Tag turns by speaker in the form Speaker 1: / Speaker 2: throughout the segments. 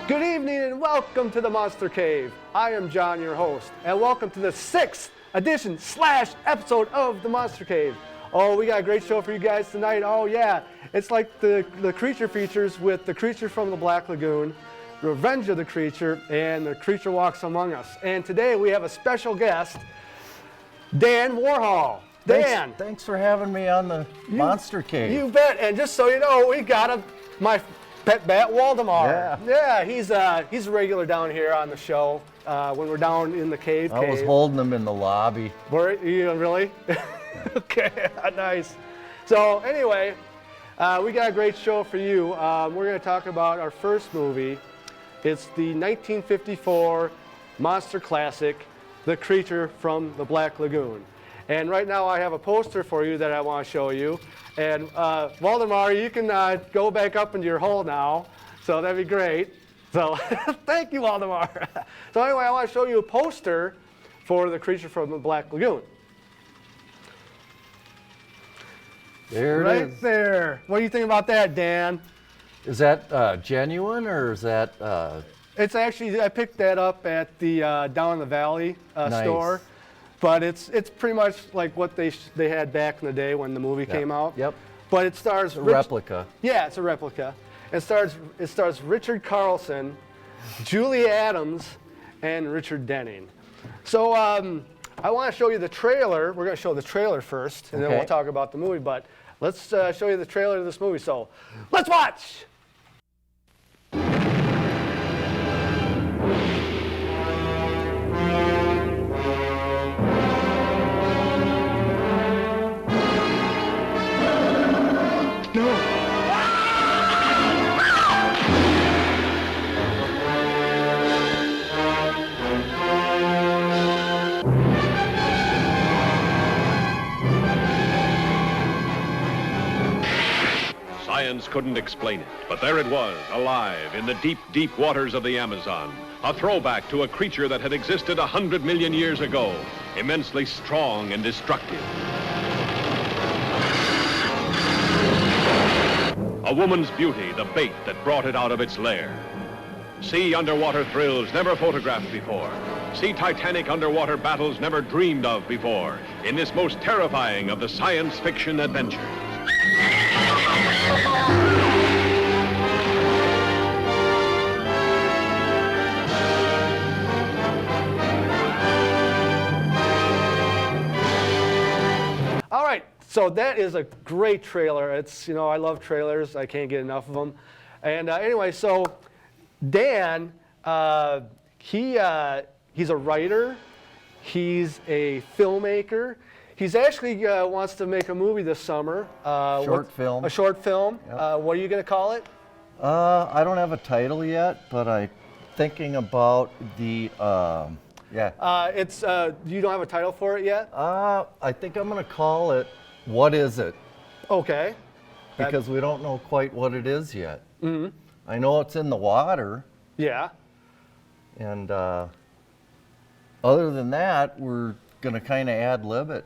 Speaker 1: Good evening and welcome to the Monster Cave. I am Jon, your host, and welcome to the 6th edition / episode of the Monster Cave. Oh, we got a great show for you guys tonight. Oh yeah, it's like the creature features with the creature from the Black Lagoon, Revenge of the Creature, and the Creature Walks Among Us. And today we have a special guest, Dan Warhol. Dan.
Speaker 2: Thanks for having me on the Monster Cave.
Speaker 1: You bet. And just so you know, we got my pet bat, Waldemar. Yeah, he's a regular down here on the show when we're down in the cave.
Speaker 2: I was holding him in the lobby.
Speaker 1: Were you really? Okay, nice. So anyway, we got a great show for you. We're going to talk about our first movie. It's the 1954 monster classic, The Creature from the Black Lagoon. And right now I have a poster for you that I want to show you. And Waldemar, you can go back up into your hole now. So that'd be great. So thank you, Waldemar. So anyway, I want to show you a poster for The Creature from the Black Lagoon.
Speaker 2: There it is.
Speaker 1: Right there. What do you think about that, Dan?
Speaker 2: Is that genuine or is that?
Speaker 1: It's actually, I picked that up at the down in the valley
Speaker 2: Nice.
Speaker 1: store. But it's pretty much like what they had back in the day when the movie came out.
Speaker 2: Yep.
Speaker 1: But it stars
Speaker 2: A replica.
Speaker 1: Yeah, it's a replica. It stars Richard Carlson, Julie Adams, and Richard Denning. So I want to show you the trailer. We're going to show the trailer first, and then we'll talk about the movie. But let's show you the trailer of this movie. So let's watch.
Speaker 3: Science couldn't explain it, but there it was, alive in the deep, deep waters of the Amazon. A throwback to a creature that had existed 100 million years ago, immensely strong and destructive. A woman's beauty, the bait that brought it out of its lair. See underwater thrills never photographed before. See titanic underwater battles never dreamed of before in this most terrifying of the science fiction adventures.
Speaker 1: All right, so that is a great trailer. It's, I love trailers. I can't get enough of them. And anyway, so Dan, he's a writer. He's a filmmaker. He's actually wants to make a movie this summer.
Speaker 2: Short film.
Speaker 1: A short film.
Speaker 2: Yep.
Speaker 1: What are you going to call it?
Speaker 2: I don't have a title yet, but I'm thinking about the,
Speaker 1: You don't have a title for it yet?
Speaker 2: I think I'm going to call it, What Is It?
Speaker 1: Okay.
Speaker 2: Because we don't know quite what it is yet.
Speaker 1: Mm-hmm.
Speaker 2: I know it's in the water.
Speaker 1: Yeah.
Speaker 2: And other than that, we're going to kind of ad-lib it.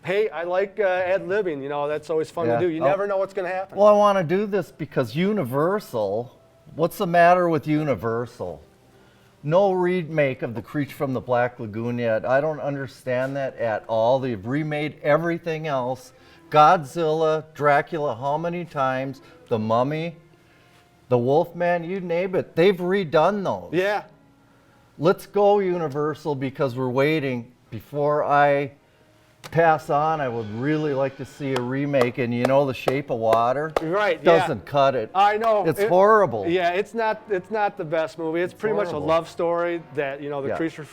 Speaker 1: Hey, I like ad-libbing. That's always fun to do. You never know what's going to happen.
Speaker 2: Well, I want to do this because Universal, what's the matter with Universal? No remake of The Creature from the Black Lagoon yet. I don't understand that at all. They've remade everything else. Godzilla, Dracula, how many times? The Mummy, The Wolfman, you name it. They've redone those.
Speaker 1: Yeah.
Speaker 2: Let's go Universal because we're waiting before I pass on, I would really like to see a remake. And you know, The Shape of Water
Speaker 1: Right, yeah.
Speaker 2: doesn't cut it.
Speaker 1: I know.
Speaker 2: It's horrible.
Speaker 1: Yeah, it's not the best movie. It's pretty much a
Speaker 2: horrible.
Speaker 1: love story that, you know, the
Speaker 2: Yeah.
Speaker 1: creature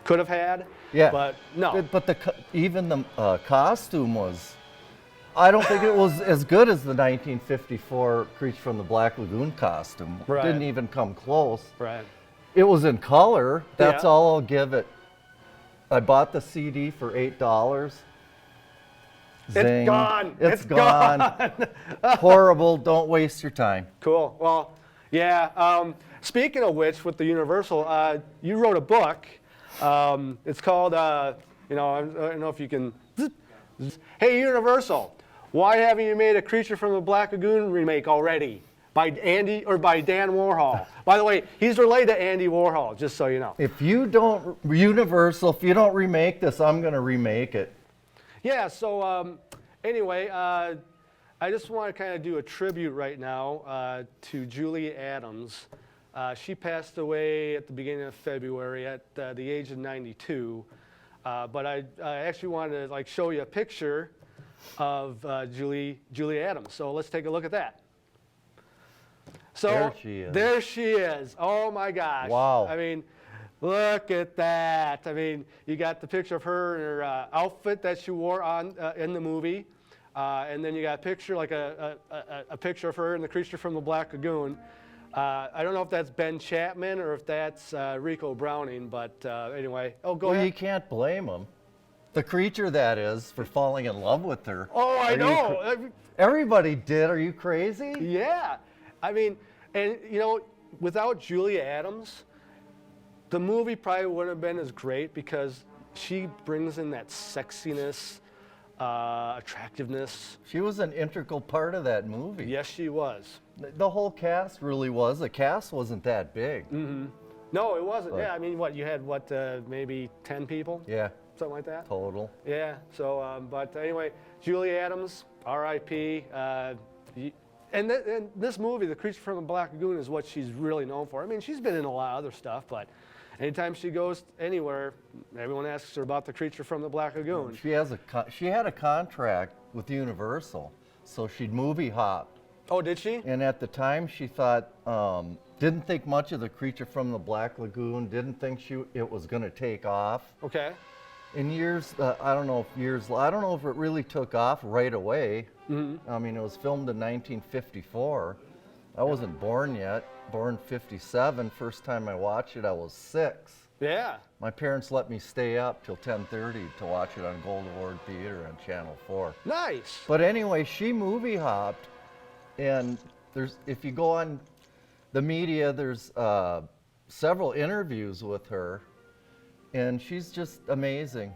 Speaker 1: could have had.
Speaker 2: Yeah.
Speaker 1: But no.
Speaker 2: But even the costume was, I don't think it was as good as the 1954 Creature from the Black Lagoon costume.
Speaker 1: Right.
Speaker 2: Didn't even come close.
Speaker 1: Right.
Speaker 2: It was in color. That's
Speaker 1: Yeah.
Speaker 2: all I'll give it. I bought the CD for $8. Zing.
Speaker 1: It's gone.
Speaker 2: It's gone. Horrible. Don't waste your time.
Speaker 1: Cool. Well, yeah. Speaking of which, with the Universal, you wrote a book. It's called, you know, I don't know if you can. Hey, Universal, why haven't you made a Creature from the Black Lagoon remake already? By Dan Warhol. By the way, he's related to Andy Warhol, just so you know.
Speaker 2: If you don't, Universal, if you don't remake this, I'm going to remake it.
Speaker 1: Yeah, so anyway, I just want to kind of do a tribute right now to Julie Adams. She passed away at the beginning of February at the age of 92. But I actually wanted to like show you a picture of Julie Adams. So let's take a look at that. So
Speaker 2: There she is.
Speaker 1: There she is. Oh my gosh.
Speaker 2: Wow.
Speaker 1: I mean, look at that. I mean, you got the picture of her in her outfit that she wore on in the movie, and then you got a picture like a picture of her in the Creature from the Black Lagoon. I don't know if that's Ben Chapman or if that's Rico Browning, but anyway. Oh, go
Speaker 2: Well,
Speaker 1: ahead.
Speaker 2: you can't blame him. The creature, that is, for falling in love with her.
Speaker 1: Oh, I know.
Speaker 2: Everybody did. Are you crazy?
Speaker 1: Yeah. I mean, and you know, without Julia Adams, the movie probably wouldn't have been as great because she brings in that sexiness, attractiveness.
Speaker 2: She was an integral part of that movie.
Speaker 1: Yes, she was.
Speaker 2: The whole cast really was. The cast wasn't that big.
Speaker 1: Mm-hmm. No, it wasn't.
Speaker 2: But-
Speaker 1: Yeah, I mean, what, you had, what, maybe 10 people?
Speaker 2: Yeah,
Speaker 1: Something like that?
Speaker 2: total.
Speaker 1: Yeah, so, but anyway, Julie Adams, R.I.P. And this movie, The Creature from the Black Lagoon, is what she's really known for. I mean, she's been in a lot of other stuff, but anytime she goes anywhere, everyone asks her about The Creature from the Black Lagoon.
Speaker 2: She had a contract with Universal, so she'd movie hop.
Speaker 1: Oh, did she?
Speaker 2: And at the time, she thought, didn't think much of The Creature from the Black Lagoon, didn't think it was going to take off.
Speaker 1: Okay.
Speaker 2: In years, I don't know if it really took off right away.
Speaker 1: Mm-hmm.
Speaker 2: I mean, it was filmed in 1954. I wasn't born yet, born 57. First time I watched it, I was 6.
Speaker 1: Yeah.
Speaker 2: My parents let me stay up till 10:30 to watch it on Gold Award Theater on Channel 4.
Speaker 1: Nice.
Speaker 2: But anyway, she movie hopped, and if you go on the media, there's several interviews with her, and she's just amazing.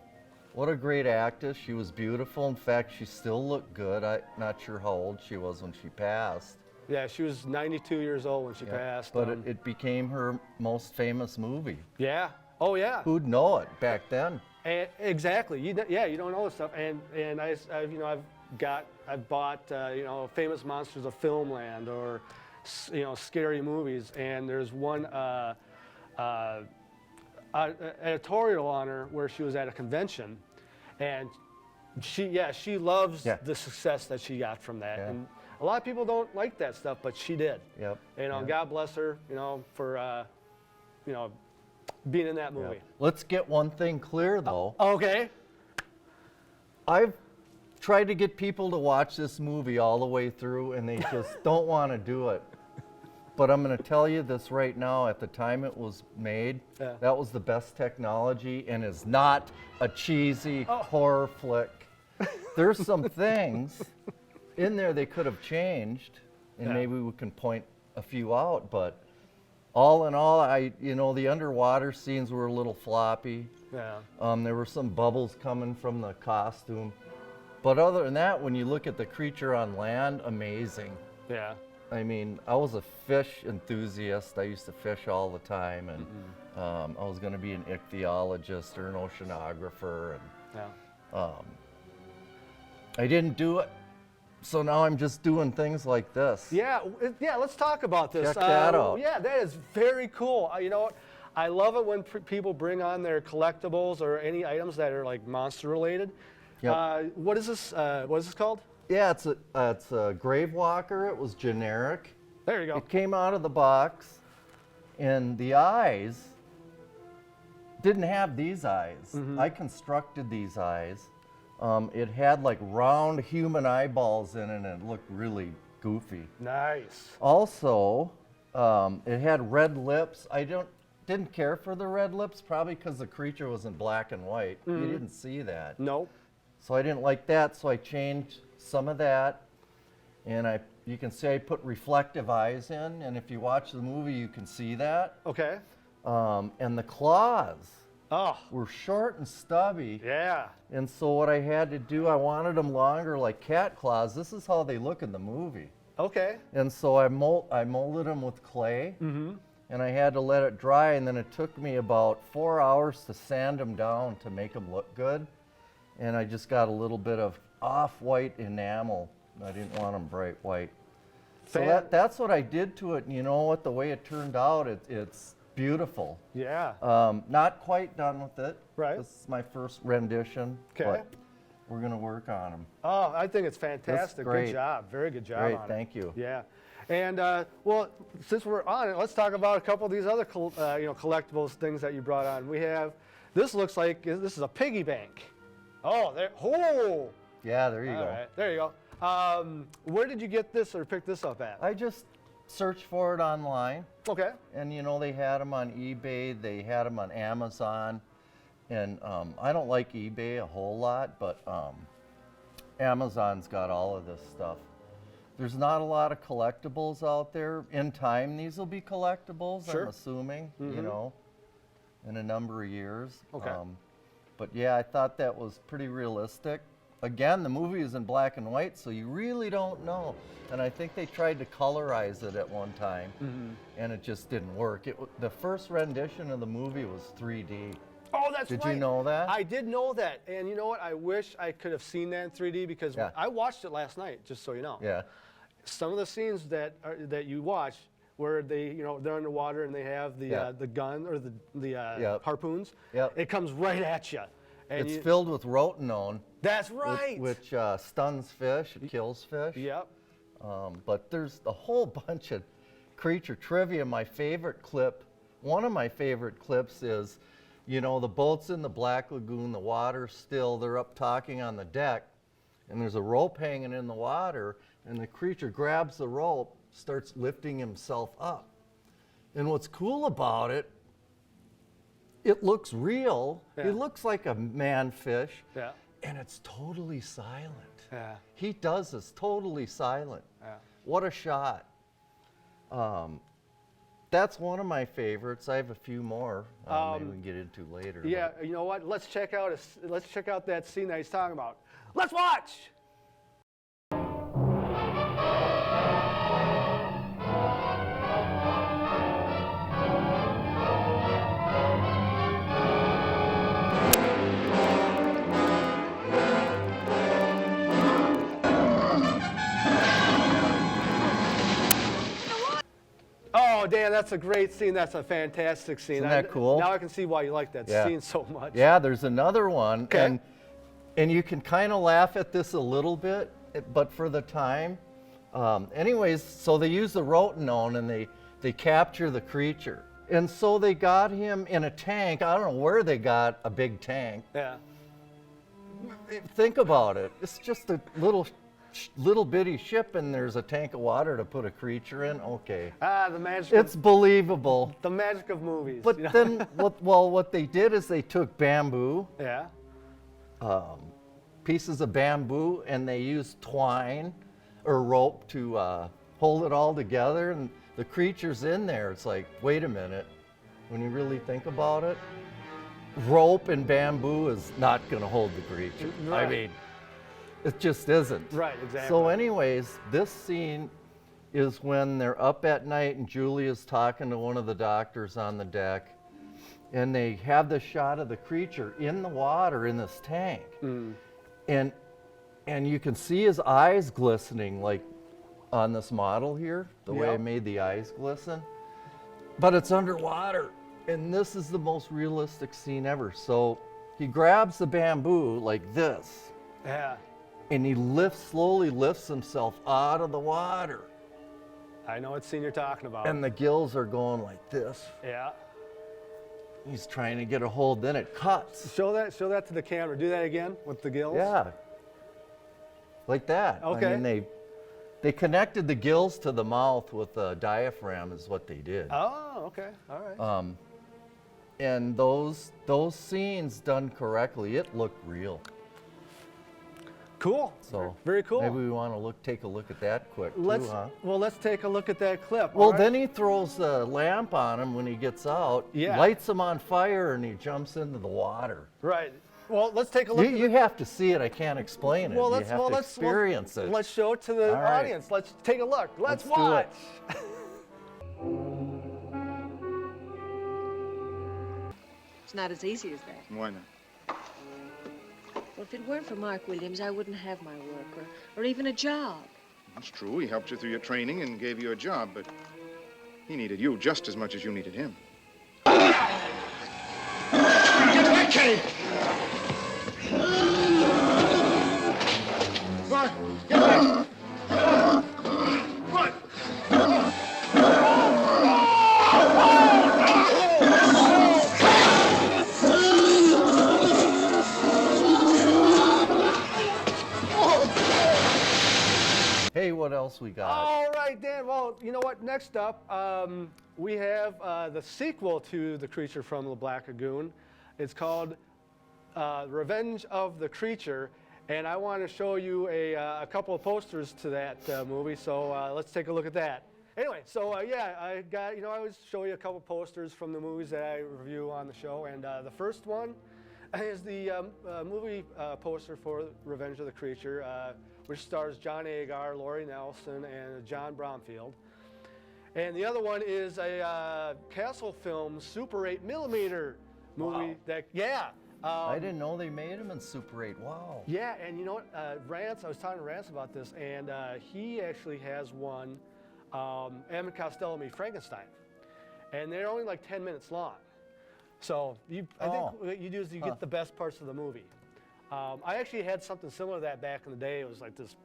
Speaker 2: What a great actress. She was beautiful. In fact, she still looked good. I'm not sure how old she was when she passed.
Speaker 1: Yeah, she was 92 years old when she passed.
Speaker 2: But it became her most famous movie.
Speaker 1: Yeah. Oh, yeah.
Speaker 2: Who'd know it back then?
Speaker 1: And exactly. You don't know this stuff. And I've bought Famous Monsters of Filmland or scary movies. And there's one editorial on her where she was at a convention, and she loves the success that she got from that.
Speaker 2: Yeah.
Speaker 1: And a lot of people don't like that stuff, but she did.
Speaker 2: Yep.
Speaker 1: God bless her, for being in that movie.
Speaker 2: Yep. Let's get one thing clear, though.
Speaker 1: Okay.
Speaker 2: I've tried to get people to watch this movie all the way through, and they just don't want to do it. But I'm going to tell you this right now. At the time it was made, that was the best technology, and is not a cheesy horror flick. There's some things in there they could have changed, and maybe we can point a few out. But all in all, the underwater scenes were a little floppy.
Speaker 1: Yeah.
Speaker 2: There were some bubbles coming from the costume. But other than that, when you look at the creature on land, amazing.
Speaker 1: Yeah.
Speaker 2: I mean, I was a fish enthusiast. I used to fish all the time, and I was going to be an ichthyologist or an oceanographer. And I didn't do it, so now I'm just doing things like this.
Speaker 1: Yeah, let's talk about this.
Speaker 2: Check that out.
Speaker 1: Yeah, that is very cool. You know what? I love it when people bring on their collectibles or any items that are like monster related,
Speaker 2: Yep.
Speaker 1: What is this? What is this called?
Speaker 2: Yeah, it's a grave walker. It was generic.
Speaker 1: There you go.
Speaker 2: It came out of the box, and the eyes didn't have these eyes. I constructed these eyes. It had like round human eyeballs in it, and it looked really goofy.
Speaker 1: Nice.
Speaker 2: Also, it had red lips. Didn't care for the red lips, probably because the creature was in black and white. You didn't see that.
Speaker 1: Nope.
Speaker 2: So I didn't like that, so I changed some of that. And you can see I put reflective eyes in, and if you watch the movie, you can see that.
Speaker 1: Okay.
Speaker 2: And the claws
Speaker 1: Oh,
Speaker 2: were short and stubby.
Speaker 1: yeah.
Speaker 2: And so what I had to do, I wanted them longer like cat claws. This is how they look in the movie.
Speaker 1: Okay.
Speaker 2: And so I molded them with clay, and I had to let it dry, and then it took me about 4 hours to sand them down to make them look good. And I just got a little bit of off-white enamel. I didn't want them bright white. So that's what I did to it, and you know what, the way it turned out, it's beautiful.
Speaker 1: Yeah.
Speaker 2: Not quite done with it.
Speaker 1: Right.
Speaker 2: This is my first rendition,
Speaker 1: Okay.
Speaker 2: but we're gonna work on them.
Speaker 1: Oh, I think it's fantastic.
Speaker 2: great.
Speaker 1: Good job. Very good job
Speaker 2: Great,
Speaker 1: on it.
Speaker 2: thank you.
Speaker 1: Yeah. And well, since we're on it, let's talk about a couple of these other collectibles things that you brought on. We have, this looks like, this is a piggy bank. Oh, there, oh.
Speaker 2: Yeah, there you
Speaker 1: All
Speaker 2: go.
Speaker 1: right, there you go. Where did you get this or pick this up at?
Speaker 2: I just searched for it online,
Speaker 1: Okay.
Speaker 2: and you know, they had them on eBay, they had them on Amazon, and I don't like eBay a whole lot, but Amazon's got all of this stuff. There's not a lot of collectibles out there. In time, these will be collectibles,
Speaker 1: Sure.
Speaker 2: I'm assuming, you know, in a number of years.
Speaker 1: Okay.
Speaker 2: But yeah, I thought that was pretty realistic. Again, the movie is in black and white, so you really don't know. And I think they tried to colorize it at one time, and it just didn't work. The first rendition of the movie was 3D.
Speaker 1: Oh, that's
Speaker 2: Did
Speaker 1: right.
Speaker 2: you know that?
Speaker 1: I did know that. And you know what? I wish I could have seen that in 3D because
Speaker 2: Yeah.
Speaker 1: I watched it last night, just so you know.
Speaker 2: Yeah.
Speaker 1: Some of the scenes that you watch where they're underwater and they have the gun or the
Speaker 2: Yep.
Speaker 1: harpoons,
Speaker 2: Yep.
Speaker 1: it comes right at you. And
Speaker 2: It's filled with rotenone,
Speaker 1: that's right.
Speaker 2: which stuns fish, it kills fish.
Speaker 1: Yep.
Speaker 2: But there's a whole bunch of creature trivia. My favorite clip, one of my favorite clips is, you know, the boat's in the Black Lagoon, the water's still, they're up talking on the deck, and there's a rope hanging in the water, and the creature grabs the rope, starts lifting himself up. And what's cool about it, it looks real.
Speaker 1: Yeah.
Speaker 2: It looks like a man-fish,
Speaker 1: Yeah.
Speaker 2: and it's totally silent.
Speaker 1: Yeah.
Speaker 2: He does this totally silent.
Speaker 1: Yeah.
Speaker 2: What a shot. That's one of my favorites. I have a few more. Maybe we can get into later. but-
Speaker 1: Yeah. You know what? Let's check out that scene that he's talking about. Let's watch. Oh, Dan, that's a great scene. That's a fantastic scene.
Speaker 2: Isn't that cool?
Speaker 1: Now I can see why you like that
Speaker 2: Yeah.
Speaker 1: scene so much.
Speaker 2: Yeah, there's another one.
Speaker 1: Okay.
Speaker 2: And you can kind of laugh at this a little bit, but for the time. Anyways, so they use the rotenone and they capture the creature. And so they got him in a tank. I don't know where they got a big tank.
Speaker 1: Yeah.
Speaker 2: Think about it. It's just a little bitty ship, and there's a tank of water to put a creature in. Okay.
Speaker 1: The magic.
Speaker 2: It's believable.
Speaker 1: the magic of movies.
Speaker 2: But
Speaker 1: you know?
Speaker 2: then, what they did is they took bamboo,
Speaker 1: Yeah.
Speaker 2: pieces of bamboo, and they used twine or rope to hold it all together, and the creature's in there. It's like, wait a minute, when you really think about it, rope and bamboo is not going to hold the creature. I
Speaker 1: Right.
Speaker 2: mean, it just isn't.
Speaker 1: Right, exactly.
Speaker 2: So anyways, this scene is when they're up at night and Julia's talking to one of the doctors on the deck, and they have the shot of the creature in the water in this tank. And you can see his eyes glistening, like on this model here, the way I
Speaker 1: Yep.
Speaker 2: made the eyes glisten. But it's underwater, and this is the most realistic scene ever. So he grabs the bamboo like this,
Speaker 1: Yeah.
Speaker 2: And he slowly lifts himself out of the water.
Speaker 1: I know what scene you're talking about.
Speaker 2: And the gills are going like this.
Speaker 1: Yeah.
Speaker 2: He's trying to get a hold, then it cuts.
Speaker 1: Show that to the camera. Do that again with the gills.
Speaker 2: Yeah. Like that.
Speaker 1: Okay.
Speaker 2: I mean, they connected the gills to the mouth with a diaphragm is what they did.
Speaker 1: Oh, okay. All right.
Speaker 2: And those scenes done correctly, it looked real.
Speaker 1: Cool.
Speaker 2: So
Speaker 1: very cool.
Speaker 2: Maybe we want to take a look at that quick too, huh?
Speaker 1: Well, let's take a look at that clip.
Speaker 2: Well,
Speaker 1: all right?
Speaker 2: then he throws the lamp on him when he gets out,
Speaker 1: Yeah.
Speaker 2: lights him on fire, and he jumps into the water.
Speaker 1: Right. Well, let's take a look.
Speaker 2: You have to see it. I can't explain it.
Speaker 1: Well,
Speaker 2: you have to experience it.
Speaker 1: Let's show it to the
Speaker 2: All right.
Speaker 1: audience. Let's take a look. Let's
Speaker 2: do
Speaker 1: watch.
Speaker 2: it.
Speaker 4: It's not as easy as that.
Speaker 5: Why not?
Speaker 4: Well, if it weren't for Mark Williams, I wouldn't have my work or even a job.
Speaker 5: That's true. He helped you through your training and gave you a job, but he needed you just as much as you needed him. Get back, Kenny! Mark, get back! What?
Speaker 2: Hey, what else we got?
Speaker 1: All right, Dan. Well, you know what? Next up, we have the sequel to The Creature from the Black Lagoon. It's called Revenge of the Creature, and I want to show you a couple of posters to that movie. So let's take a look at that. Anyway, so yeah, I got, I always show you a couple posters from the movies that I review on the show, and the first one is the movie poster for Revenge of the Creature, which stars John Agar, Laurie Nelson, and John Bromfield. And the other one is a Castle Films Super 8mm movie.
Speaker 2: Wow. I didn't know they made them in Super 8. Wow.
Speaker 1: Yeah, and you know what, Rance, I was talking to Rance about this, and he actually has one, Abbott Costello made Frankenstein, and they're only like 10 minutes long. So I think what you do is you get the best parts of the movie. I actually had something similar to that back in the day. It was like this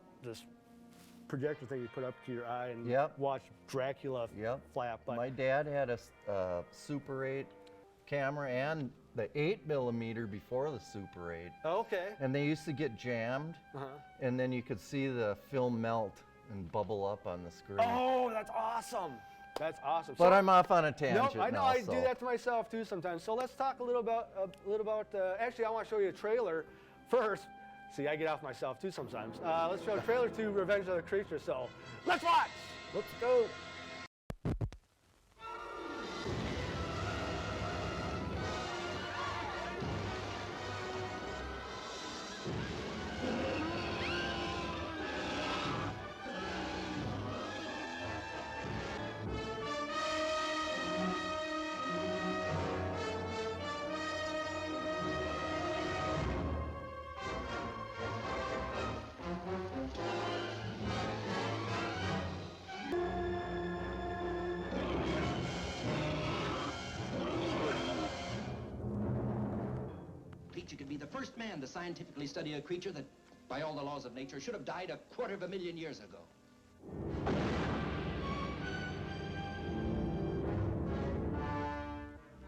Speaker 1: projector thing you put up to your eye and watch Dracula flap. But
Speaker 2: my dad had a Super 8 camera and the 8mm before the Super 8.
Speaker 1: Okay.
Speaker 2: And they used to get jammed, and then you could see the film melt and bubble up on the screen.
Speaker 1: Oh, that's awesome. That's awesome.
Speaker 2: But I'm off on a tangent
Speaker 1: I know.
Speaker 2: now,
Speaker 1: I do that to myself too sometimes. So let's talk a little about. Actually, I want to show you a trailer first. See, I get off myself too sometimes. Let's show a trailer to Revenge of the Creature. So let's watch.
Speaker 2: Let's go.
Speaker 6: You could be the first man to scientifically study a creature that, by all the laws of nature, should have died 250,000 years ago.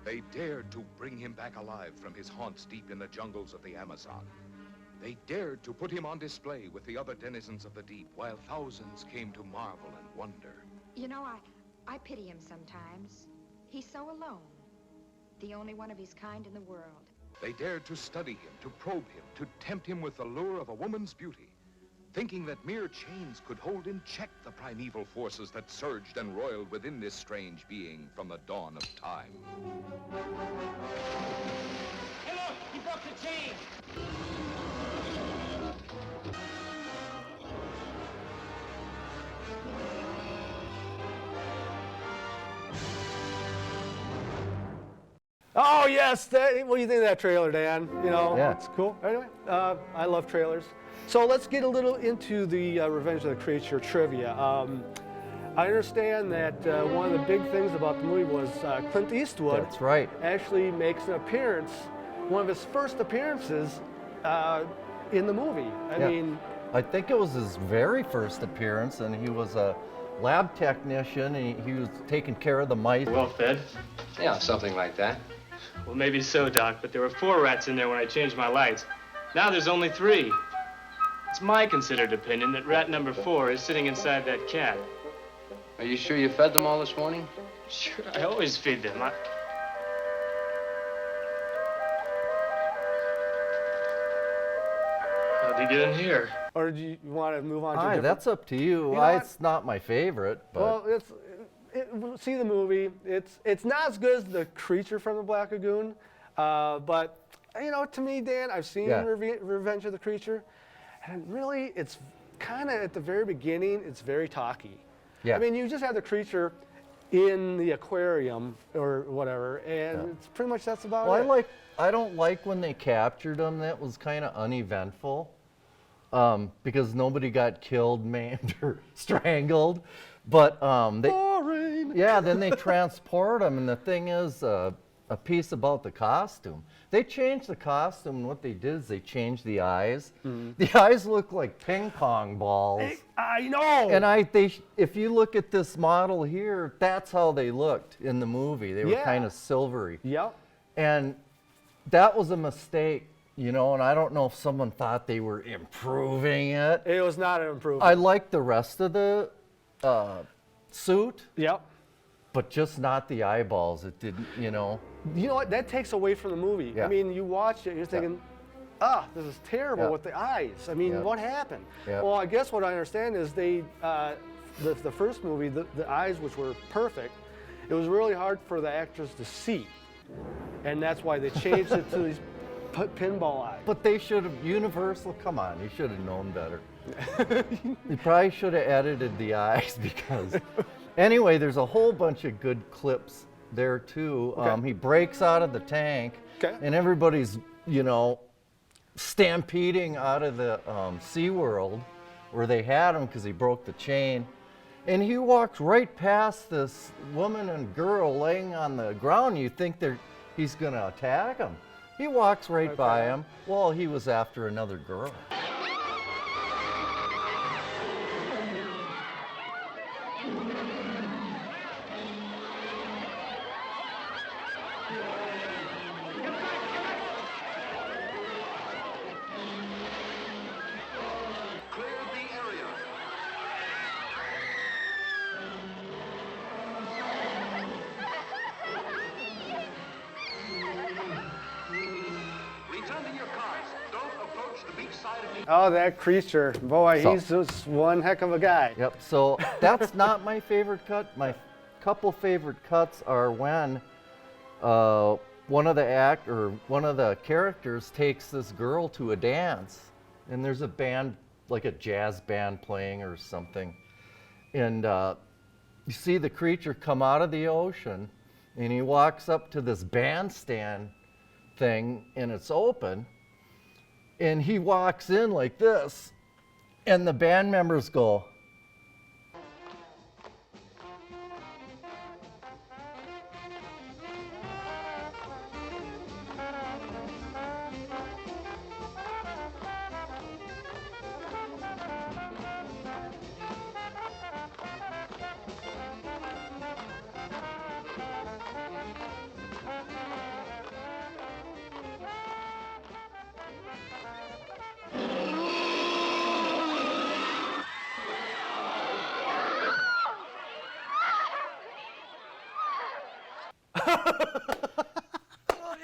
Speaker 7: They dared to bring him back alive from his haunts deep in the jungles of the Amazon. They dared to put him on display with the other denizens of the deep, while thousands came to marvel and wonder.
Speaker 8: You know, I pity him sometimes. He's so alone. The only one of his kind in the world.
Speaker 7: They dared to study him, to probe him, to tempt him with the lure of a woman's beauty, thinking that mere chains could hold in check the primeval forces that surged and roiled within this strange being from the dawn of time.
Speaker 6: Hey, look! He broke the chain!
Speaker 1: Oh yes, what do you think of that trailer, Dan?
Speaker 2: Yeah.
Speaker 1: It's cool. Anyway, I love trailers. So let's get a little into the Revenge of the Creature trivia. I understand that one of the big things about the movie was Clint Eastwood.
Speaker 2: That's right.
Speaker 1: Actually makes an appearance. One of his first appearances in the movie. I
Speaker 2: Yeah.
Speaker 1: mean,
Speaker 2: I think it was his very first appearance, and he was a lab technician, and he was taking care of the mice.
Speaker 9: Well fed?
Speaker 6: Yeah, something like that.
Speaker 9: Well, maybe so, Doc, but there were 4 rats in there when I changed my lights. Now there's only 3. It's my considered opinion that rat number 4 is sitting inside that cat.
Speaker 6: Are you sure you fed them all this morning?
Speaker 9: Sure, I always feed them. How'd he get in here?
Speaker 1: or do you want to move on to a
Speaker 2: Aye,
Speaker 1: different?
Speaker 2: that's up to you.
Speaker 1: know what?
Speaker 2: It's not my favorite, but
Speaker 1: Well, see the movie. It's not as good as the creature from the Black Lagoon, but you know, to me, Dan, I've seen
Speaker 2: Yeah.
Speaker 1: Revenge of the Creature, and really, it's kind of at the very beginning. It's very talky.
Speaker 2: yeah.
Speaker 1: I mean, you just have the creature in the aquarium or whatever, and it's pretty much that's about
Speaker 2: Well,
Speaker 1: it.
Speaker 2: I don't like when they captured him. That was kind of uneventful, because nobody got killed, maimed, or strangled. But
Speaker 1: Boring.
Speaker 2: yeah, then they transport him, and the thing is, a piece about the costume. They changed the costume, and what they did is they changed the eyes. The eyes look like ping pong balls.
Speaker 1: I know.
Speaker 2: And if you look at this model here, that's how they looked in the movie. They were
Speaker 1: Yeah.
Speaker 2: kind of silvery.
Speaker 1: Yep.
Speaker 2: And that was a mistake, you know, and I don't know if someone thought they were improving it.
Speaker 1: It was not an improvement.
Speaker 2: I like the rest of the suit,
Speaker 1: Yep.
Speaker 2: but just not the eyeballs. It didn't, you know.
Speaker 1: You know what? That takes away from the movie.
Speaker 2: Yeah.
Speaker 1: I mean, you watch it, you're thinking, this is terrible
Speaker 2: Yeah.
Speaker 1: with the eyes. I mean,
Speaker 2: Yeah.
Speaker 1: what happened?
Speaker 2: Yeah.
Speaker 1: Well, I guess what I understand is the first movie, the eyes, which were perfect, it was really hard for the actors to see. And that's why they changed it to these pinball eyes.
Speaker 2: But they should have, Universal, come on, you should have known better. You probably should have edited the eyes because, anyway, there's a whole bunch of good clips there too.
Speaker 1: Okay.
Speaker 2: He breaks out of the tank,
Speaker 1: Okay.
Speaker 2: and everybody's, you know, stampeding out of the SeaWorld where they had him because he broke the chain. And he walks right past this woman and girl laying on the ground. You think he's going to attack him. He walks right by him. Well, he was after another girl.
Speaker 1: Oh, that creature. Boy,
Speaker 2: So-
Speaker 1: he's just one heck of a guy.
Speaker 2: Yep, so that's not my favorite cut. My couple favorite cuts are when one of the characters takes this girl to a dance, and there's a band, like a jazz band playing or something. And you see the creature come out of the ocean, and he walks up to this bandstand thing, and it's open. And he walks in like this, and the band members go,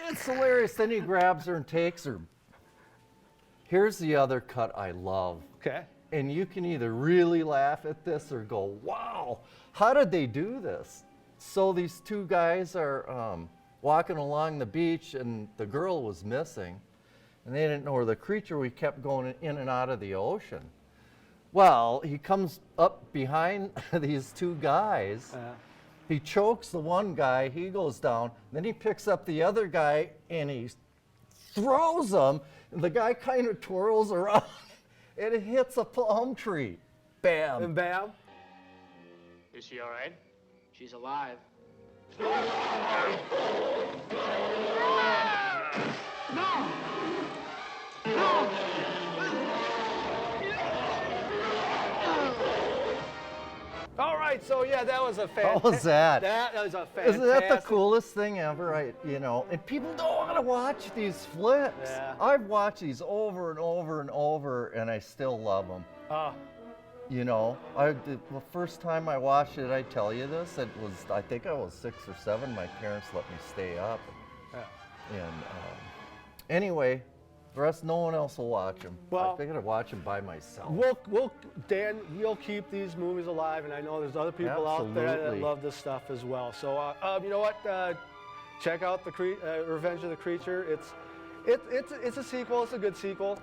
Speaker 2: it's hilarious. Then he grabs her and takes her. Here's the other cut I love.
Speaker 1: Okay.
Speaker 2: And you can either really laugh at this or go, wow, how did they do this? So these two guys are walking along the beach, and the girl was missing. And they didn't know where the creature, we kept going in and out of the ocean. Well, he comes up behind these two guys. He chokes the one guy, he goes down, then he picks up the other guy and he throws him, and the guy kind of twirls around and it hits a plum tree. Bam.
Speaker 1: And bam.
Speaker 9: Is she all right? She's alive.
Speaker 10: No!
Speaker 1: right, so yeah, that was a fantastic.
Speaker 2: How was that?
Speaker 1: That was a fantastic.
Speaker 2: Isn't that the coolest thing ever? And people don't want to watch these flips.
Speaker 1: Yeah.
Speaker 2: I've watched these over and over and over, and I still love them. The first time I watched it, I tell you this, I think I was 6 or 7. My parents let me stay up.
Speaker 1: Yeah.
Speaker 2: And anyway, the rest, no one else will watch them.
Speaker 1: Well,
Speaker 2: I figured I'd watch them by myself.
Speaker 1: Dan, we'll keep these movies alive, and I know there's other people out there that
Speaker 2: Absolutely.
Speaker 1: love this stuff as well. So, you know what? Check out the Revenge of the Creature. It's a sequel. It's a good sequel.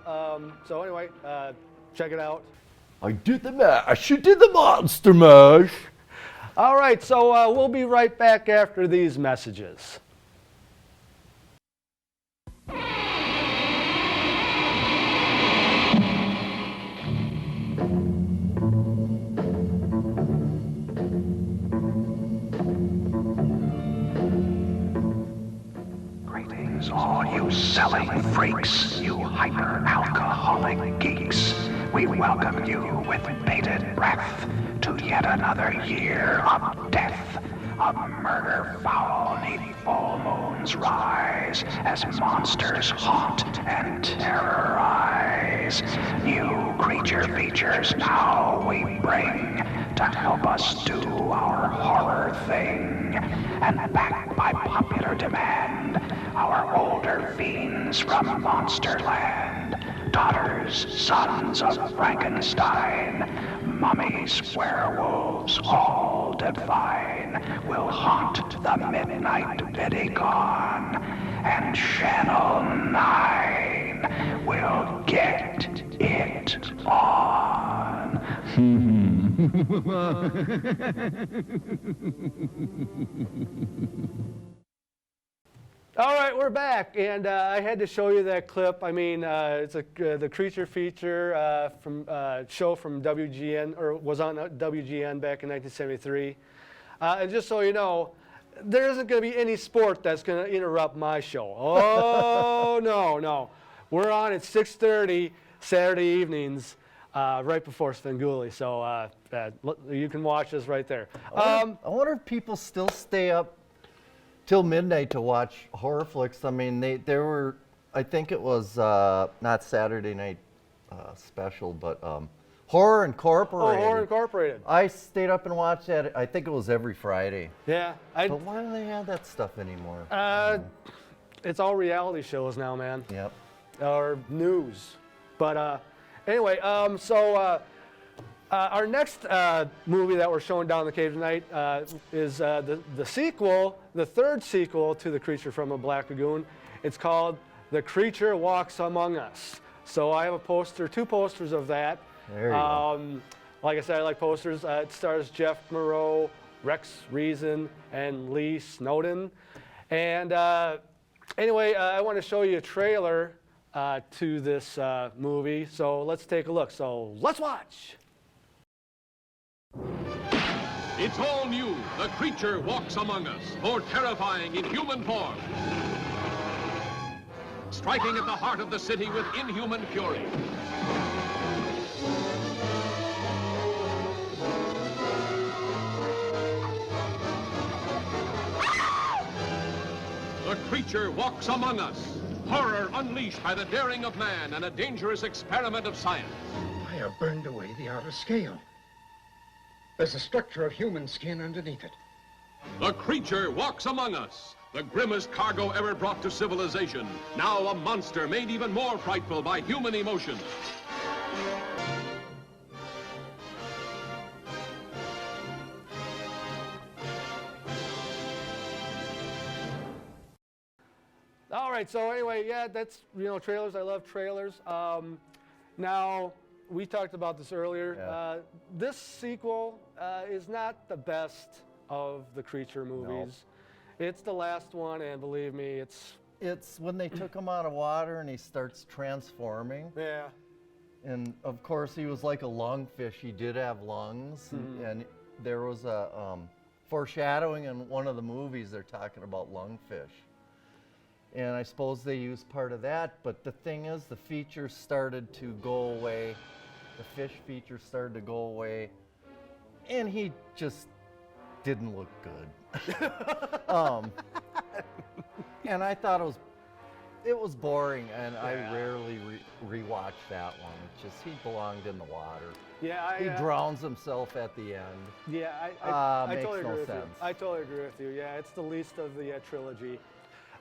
Speaker 1: So anyway, check it out.
Speaker 2: I did the mash. You did the monster mash.
Speaker 1: All right, so we'll be right back after these messages.
Speaker 10: Greetings, all you selling freaks, you hyper-alcoholic geeks. We welcome you with bated breath to yet another year of death, of murder foul 'neath full moon's rise, as monsters haunt and terrorize. New creature features now we bring to help us do our horror thing. And backed by popular demand, our older fiends from Monsterland, daughters, sons of Frankenstein, mummies, werewolves, all divine, will haunt the midnight Vidicon, and Channel 9 will get it on.
Speaker 1: All right, we're back, and I had to show you that clip. I mean, it's the creature feature from show from WGN, or was on WGN back in 1973. And just so you know, there isn't going to be any sport that's going to interrupt my show. Oh no! We're on at 6:30 Saturday evenings, right before Svengoolie. So you can watch us right there.
Speaker 2: I wonder if people still stay up till midnight to watch horror flicks. I mean, there were, I think it was not Saturday Night Special, but Horror Incorporated.
Speaker 1: Oh, Horror Incorporated.
Speaker 2: I stayed up and watched that. I think it was every Friday.
Speaker 1: Yeah.
Speaker 2: But why do they have that stuff anymore?
Speaker 1: It's all reality shows now, man.
Speaker 2: Yep.
Speaker 1: Or news. But anyway, our next movie that we're showing down the cave tonight is the sequel, the third sequel to The Creature from the Black Lagoon. It's called The Creature Walks Among Us. So I have two posters of that.
Speaker 2: There you go.
Speaker 1: Like I said, I like posters. It stars Jeff Moreau, Rex Reason, and Lee Snowden. And anyway, I want to show you a trailer to this movie. So let's take a look. So let's watch.
Speaker 3: It's all new. The Creature Walks Among Us, more terrifying in human form. Striking at the heart of the city with inhuman fury. The Creature Walks Among Us. Horror unleashed by the daring of man and a dangerous experiment of science.
Speaker 11: I have burned away the outer scale. There's a structure of human skin underneath it.
Speaker 3: The Creature Walks Among Us. The grimmest cargo ever brought to civilization. Now a monster made even more frightful by human emotion.
Speaker 1: All right, so anyway, yeah, that's, trailers. I love trailers. Now, we talked about this earlier.
Speaker 2: Yeah.
Speaker 1: This sequel is not the best of the Creature movies. No. It's the last one, and believe me,
Speaker 2: It's when they took him out of water and he starts transforming.
Speaker 1: Yeah.
Speaker 2: And of course, he was like a lungfish. He did have lungs, and there was a foreshadowing in one of the movies. They're talking about lungfish. And I suppose they used part of that, but the thing is, the features started to go away. The fish features started to go away. and he just didn't look good. And I thought it was boring, and I rarely rewatch that one. It's just he belonged in the water.
Speaker 1: Yeah,
Speaker 2: he drowns himself at the end.
Speaker 1: Yeah, I
Speaker 2: makes
Speaker 1: totally agree
Speaker 2: no
Speaker 1: with
Speaker 2: sense.
Speaker 1: you. I totally agree with you. Yeah, it's the least of the trilogy.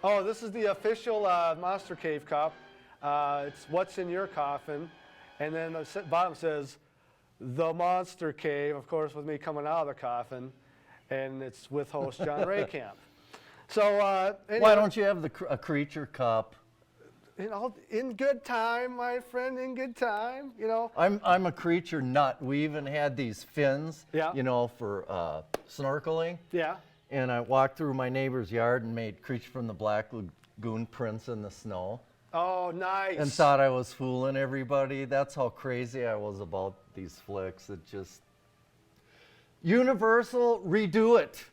Speaker 1: Oh, this is the official Monster Cave cup. It's what's in your coffin, and then the bottom says, "The Monster Cave," of course, with me coming out of the coffin, and it's with host Jon Rehkamp. So anyway,
Speaker 2: why don't you have a creature cup?
Speaker 1: You know, in good time, my friend, in good time. You know,
Speaker 2: I'm a creature nut. We even had these fins,
Speaker 1: Yeah.
Speaker 2: you know, for snorkeling.
Speaker 1: Yeah.
Speaker 2: And I walked through my neighbor's yard and made Creature from the Black Lagoon prints in the snow.
Speaker 1: Oh, nice.
Speaker 2: And thought I was fooling everybody. That's how crazy I was about these flicks. It just... Universal, redo it.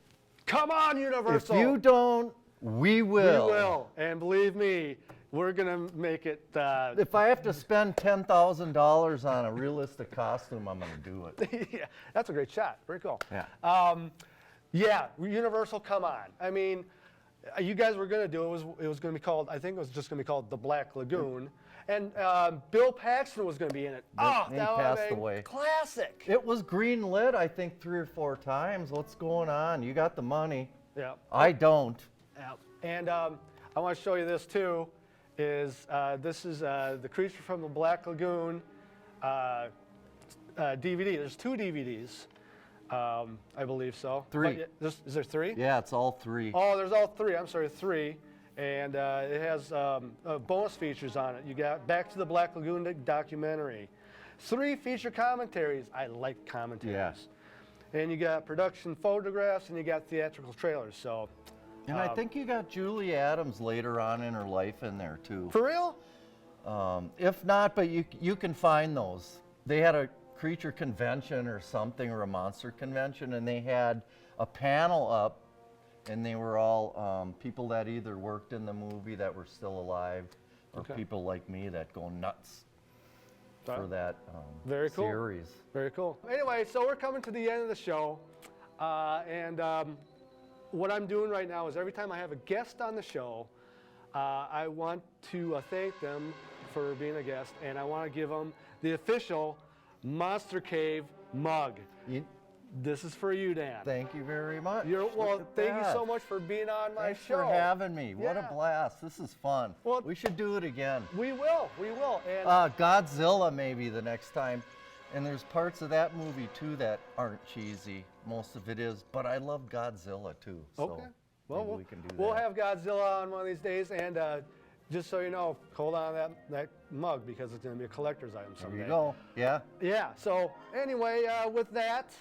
Speaker 1: Come on, Universal.
Speaker 2: If you don't, we will.
Speaker 1: We will. And believe me, we're going to make it...
Speaker 2: If I have to spend $10,000 on a realistic costume, I'm going to do it.
Speaker 1: Yeah, that's a great shot. Very cool.
Speaker 2: Yeah.
Speaker 1: Yeah, Universal, come on. I mean, you guys were going to do it. It was going to be called, I think it was just going to be called The Black Lagoon. And Bill Paxton was going to be in it. Oh,
Speaker 2: he
Speaker 1: that
Speaker 2: passed
Speaker 1: was
Speaker 2: away.
Speaker 1: Classic.
Speaker 2: It was green lit, I think, 3 or 4 times. What's going on? You got the money.
Speaker 1: Yeah.
Speaker 2: I don't.
Speaker 1: Yeah. And I want to show you this too. This is the Creature from the Black Lagoon DVD. There's 2 DVDs. I believe so.
Speaker 2: 3.
Speaker 1: Is there 3?
Speaker 2: Yeah, it's all 3.
Speaker 1: Oh, there's all 3. I'm sorry, 3. And it has bonus features on it. You got Back to the Black Lagoon documentary, 3 feature commentaries. I like commentaries.
Speaker 2: Yeah.
Speaker 1: And you got production photographs, and you got theatrical trailers. So.
Speaker 2: And I think you got Julie Adams later on in her life in there too.
Speaker 1: For real?
Speaker 2: If not, but you can find those. They had a creature convention or something, or a monster convention, and they had a panel up, and they were all people that either worked in the movie that were still alive, or people like me that go nuts for that
Speaker 1: Very cool.
Speaker 2: series.
Speaker 1: Very cool. Anyway, so we're coming to the end of the show, and what I'm doing right now is every time I have a guest on the show, I want to thank them for being a guest, and I want to give them the official Monster Cave mug. This is for you, Dan.
Speaker 2: Thank you very much.
Speaker 1: Well, thank you so much for being on my
Speaker 2: Thanks
Speaker 1: show.
Speaker 2: for having me. What a blast. This is fun.
Speaker 1: Well,
Speaker 2: we should do it again.
Speaker 1: We will. We will. And
Speaker 2: Godzilla maybe the next time. And there's parts of that movie too that aren't cheesy. Most of it is, but I love Godzilla too. So
Speaker 1: okay. Well,
Speaker 2: we can do that.
Speaker 1: We'll have Godzilla on one of these days, and just so you know, hold on to that mug because it's going to be a collector's item someday.
Speaker 2: There you go. Yeah.
Speaker 1: Yeah. So anyway, with that,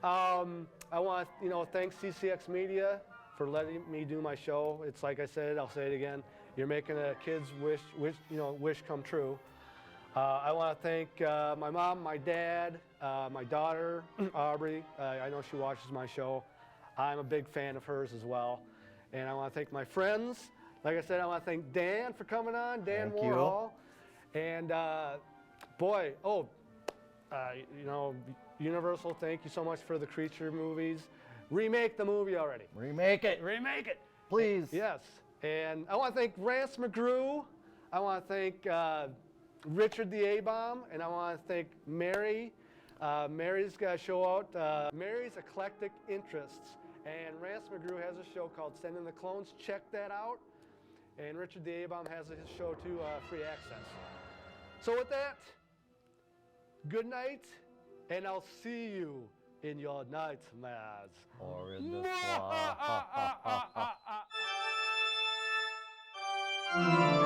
Speaker 1: I want to thank CCX Media for letting me do my show. It's like I said, I'll say it again. You're making a kid's wish come true. I want to thank my mom, my dad, my daughter, Aubrey. I know she watches my show. I'm a big fan of hers as well. And I want to thank my friends. Like I said, I want to thank Dan for coming on, Dan Warhol. And Universal, thank you so much for the Creature movies. Remake the movie already.
Speaker 2: Remake it.
Speaker 1: Remake it.
Speaker 2: Please.
Speaker 1: Yes. And I want to thank Rance McGrew. I want to thank Richard the A-Bomb, and I want to thank Mary. Mary's got a show out, Mary's Eclectic Interests. And Rance McGrew has a show called Sending the Clones. Check that out. And Richard the A-Bomb has his show too, Free Access. So with that, good night, and I'll see you in your nightmares.
Speaker 2: Or in the swamp.